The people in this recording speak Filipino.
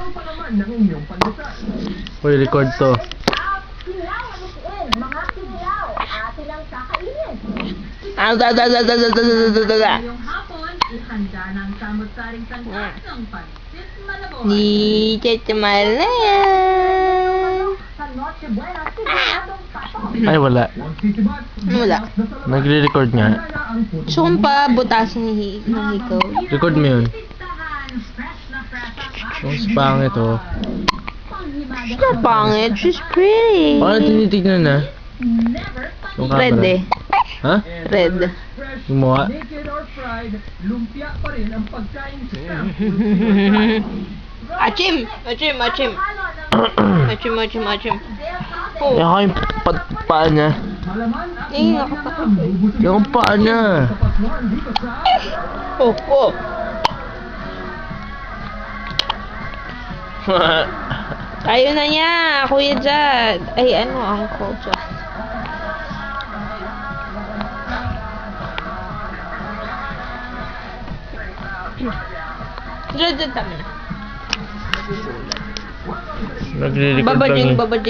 araw pa naman ng inyong pandesal. Uy, record to. Kilaw, anusin, mga kilaw, atin ang kakainin. Ngayong hapon, ihanda ng samot-saring sangkap ng pansit malabon. Ni Chechemalaya. Sa Noche Buena, siguradong patok. Ay, wala. Huwag sisibat. Wala. Nagre-record nga. Gusto kong pa butasin ng ikaw. Record mo yun. Tindahan, fresh na fresh ang Yung pangit, oh. She's not pangit. She's pretty. Paano tinitignan na? never Yung Red camera. eh. Ha? Red. Fresh, Yung mukha? naked or fried, lumpia pa rin ang pagkain sa camp. Achim! Achim! Achim! Achim! Achim! Achim! Oh. Yung yung paa niya. Malaman at Eh, malinamnam, bubusog Yung ang paa niya. sa patwan dito sa Oh! Oh! Ayaw na niya! Kuya Jad! Ay, ano? Uncle Jad. Jad, Jad, tama na. Nagre-record lang Babading, eh. babading.